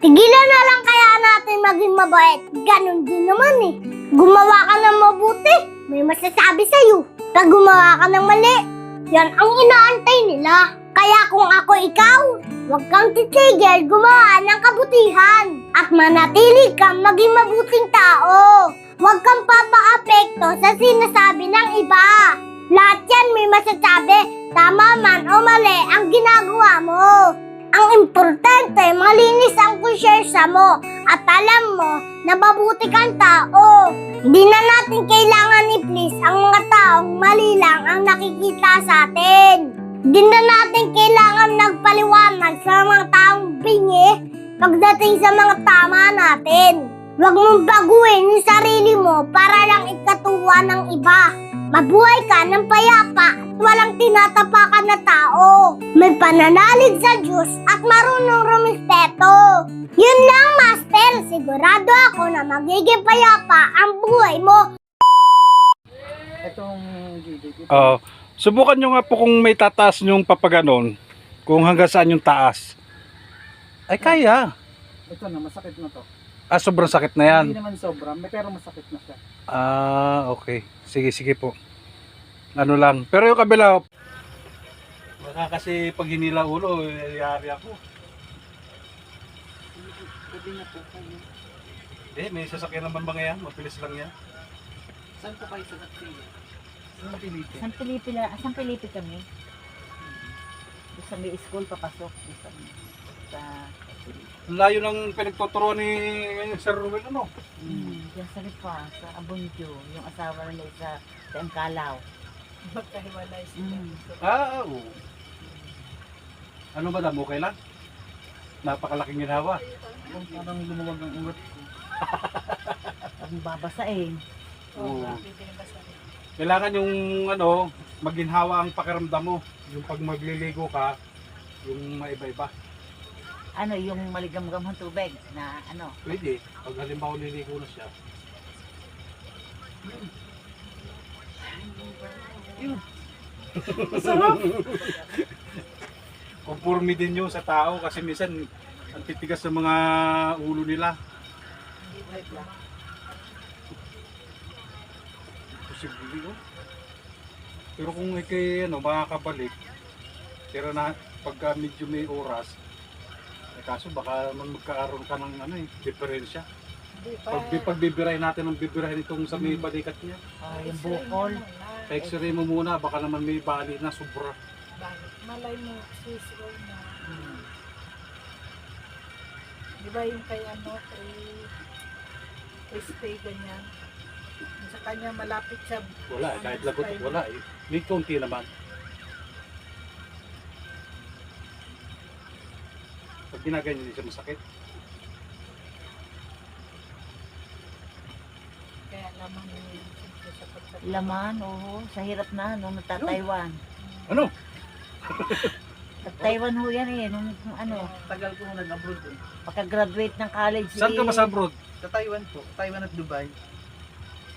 Tigilan na lang kaya natin maging mabait. Ganon din naman eh. Gumawa ka ng mabuti, may masasabi sa'yo. Pag gumawa ka ng mali, yan ang inaantay nila. Kaya kung ako ikaw, huwag kang titigil gumawa ng kabutihan. At manatili kang maging mabuting tao. Huwag kang papaapekto sa sinasabi ng iba. Lahat yan may masasabi, tama man o mali ang ginagawa mo. Ang importante, malinis ang konsyensya mo at alam mo na mabuti kang tao. Hindi na natin kailangan i-please ang mga taong mali lang ang nakikita sa atin. Hindi na natin kailangan nagpaliwanag sa mga taong bingi pagdating sa mga tama natin. Huwag mong baguhin yung sarili mo para lang ikatuwa ng iba. Mabuhay ka ng payapa at walang tinatapakan na tao. May pananalig sa Diyos at marunong rumispeto. Yun lang, Master. Sigurado ako na magiging payapa ang buhay mo. Itong GD. Subukan nyo nga po kung may tataas nyong papaganon, kung hanggang saan yung taas. Ay kaya. Ito na, masakit na to. Sobrang sakit na yan. Hindi naman sobra, pero masakit na siya. Okay. Sige po. Ano lang. Pero yung kabila, baka kasi pag hinila ulo, yari ako. Pwede na po kayo. May sasakyan naman ba ngayon? Mabilis lang yan. Saan po kayo sa Gatpili? Saan Pilipi? San Felipe kami. Doon sa may school papasok. Doon sa Ang layo ng pinagtuturuan ni Sir Ruel, ano? Diyan sa Ripa, sa Abundio, yung asawa nila sa Angkalaw. Magkahiwalay Oo. Ano ba dam? Okay lang? Napakalaking ginawa. Parang lumuwag ang ugat ko. Ang babasa eh. Oo. Kailangan yung maginhawa ang pakiramdam mo. Yung pag magliligo ka, yung maiba-iba. Ano, yung maligamgam ang tubig na ano. Pwede. Pag halimbawa liligo na siya. Yun. Masarap. Conforme din yun sa tao kasi minsan ang titigas ng mga ulo nila. Posible yun. Pero kung ikay makakabalik, tira na pagka medyo may oras, kaso baka naman magkakaroon ka ng diferensya. Pag bibirahin natin ang bibirahin itong sa may balikat niya. Yung bukol. X-ray mo muna, baka naman may bali na sobra. Malay mo, Swiss roll na. Di ba yung kay kay stay ganyan. Sa kanya malapit siya. Wala, kahit lagot, wala eh. May konti naman. Pag ginaganyan hindi siya masakit. Kaya lamang yun sa pagkakita. Laman, oo. Sa hirap na, nung nagta-Taiwan. Ano? Nag-Taiwan ho yan eh. Nung Tagal ko nag-abroad eh. pagka-graduate ng college. Saan ka mas abroad? Sa Taiwan po. Taiwan at Dubai.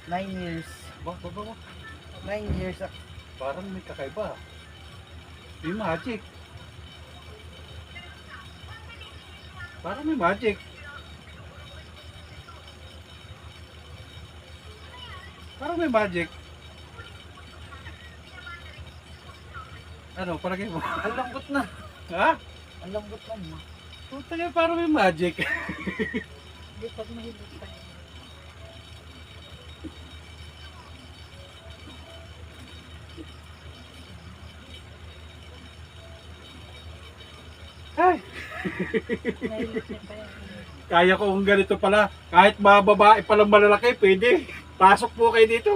9 years. Ba? 9 years. Parang may kakaiba. May magic. Parang may magic. Parang may magic. Ano, palagay mo? Ang lambot na. Ha? Ang lambot na mo. Puta nga, parang may magic. Hindi pag mahilot tayo. Ay, Mahilot niya tayo. kaya ko kung ganito pala. Kahit mga babae palang malalaki, pwede. Pasok po kayo dito.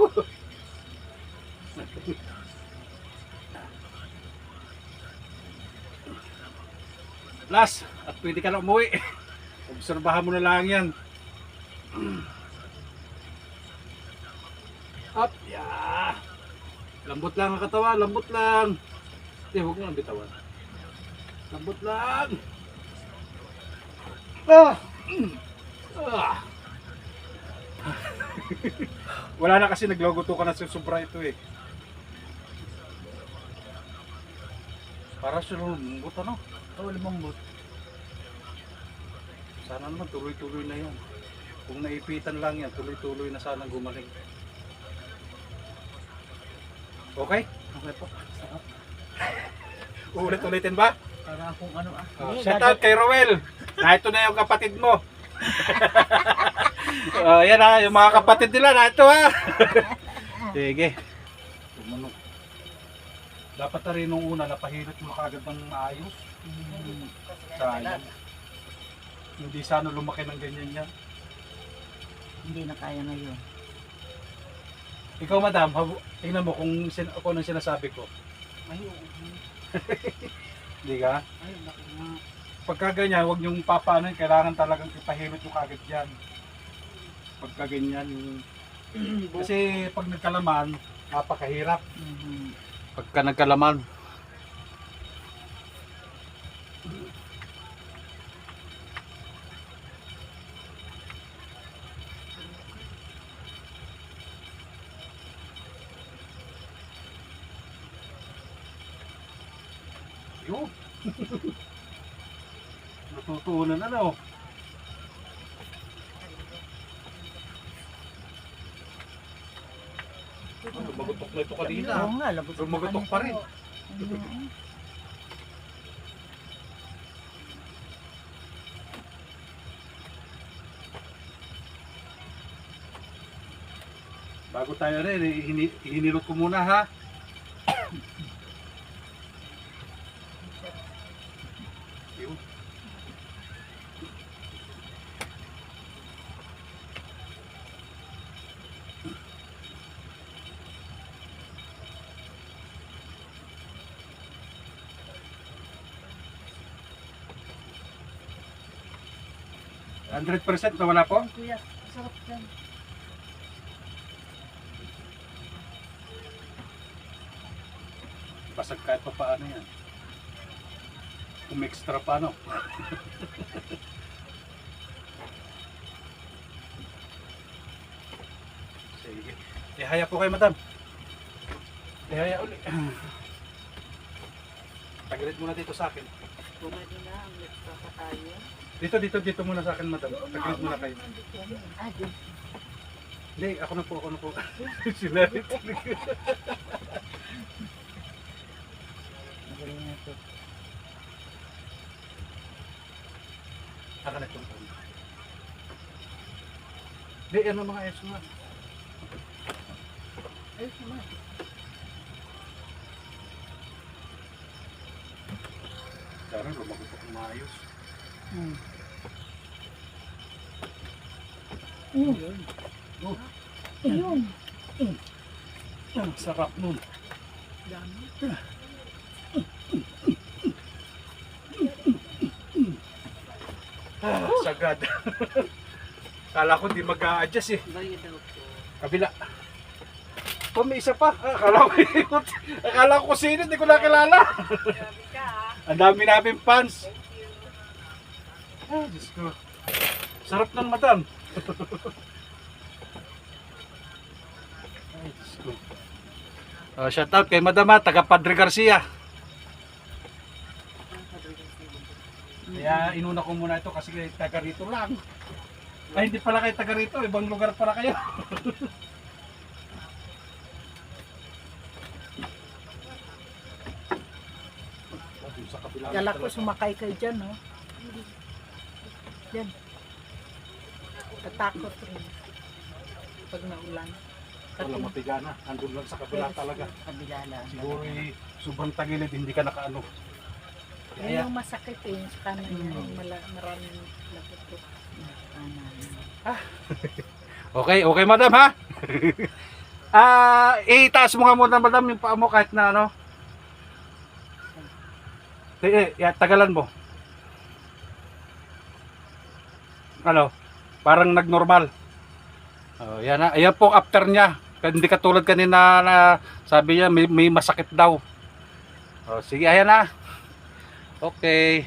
Last, at pwede ka na umuwi. Obserbahan mo na lang yan. Up, yeah. Lambot lang ang katawan, lambot lang. Hindi, huwag mo lang bitawan. Lambot lang. Ah! Ah! Wala na kasi naglogoto ka na sa sobra ito eh. Para sa lambot ano? Oo, lambot. Sana naman tuloy-tuloy na yan. Kung naipitan lang yan, tuloy-tuloy na sana gumaling. Okay? Okay po. Sarap. Ulit-ulitin ba? Para kung ano ah. Oh, Hindi, shout out kay Roel. Na ito na yung kapatid mo. Yan ha, yung mga kapatid nila na ito ha. Sige. Tumanok. Dapat na rin nung una napahilot mo kagad ng maayos. Sayang. Hindi sana lumaki ng ganyan yan. Hindi na kaya ngayon. Ikaw madam, tingnan mo kung ako nang sinasabi ko. Ay, oo. Hindi ka? Ay, laki nga. Pagka ganyan, huwag niyong papaano, kailangan talagang ipahilot mo kagad yan. Pagka ganyan, kasi pag nagkalaman, napakahirap. Pagka nagkalaman. Yun. Natutunan ano. Lumagutok na ito kanina. Oo nga, labot sa Lumagutok pa rin. kanina. Bago tayo rin, hinilot ko muna ha. Yun. %100% na wala po? Kuya, sarap yan. Basag kahit pa paano yan. Kung extra pa no. Sige. Ihaya po kayo madam. Ihaya uli. Tagilit muna dito sa akin. Bumali na, ang let's pa tayo. Dito muna sa akin madam. Tagilit muna kayo. Ah, dun. Hindi, ako na po. Sinalit. Magaling na ito. Ako na po. Hindi, ano mga ayos nga. Ayos naman. Sana lumagutok ng maayos. Ang sarap nun. Dami. Sagad. Kala ko di mag-a-adjust eh. Gaya daw po. Kabila. Oh, may isa pa. Akala ko sino, hindi ko nakilala. Ang dami namin fans. Ah, Diyos ko. Sarap ng madam. Ay, Diyos ko. Shout out kay Madam taga Padre Garcia. Kaya inuna ko muna ito kasi taga rito lang. Ay, hindi pala kayo taga rito, ibang lugar pala kayo. Sa kabila. Kala ko sumakay kayo dyan, no? Yan. Tatakot rin. Pag naulan. Wala mapigana, andun lang sa kabila talaga. Kabila lang. Siguro sobrang tagilid, hindi ka nakaano. Yan Kaya, yung masakit eh. Sa kanan niya. Maraming lagot. okay madam ha? Itaas mo nga muna madam yung paa mo kahit na ano. Tagalan mo. Ano? Parang nagnormal. Yan na. Ayan po after niya. Hindi katulad kanina na sabi niya may masakit daw. Sige, ayan na. Okay.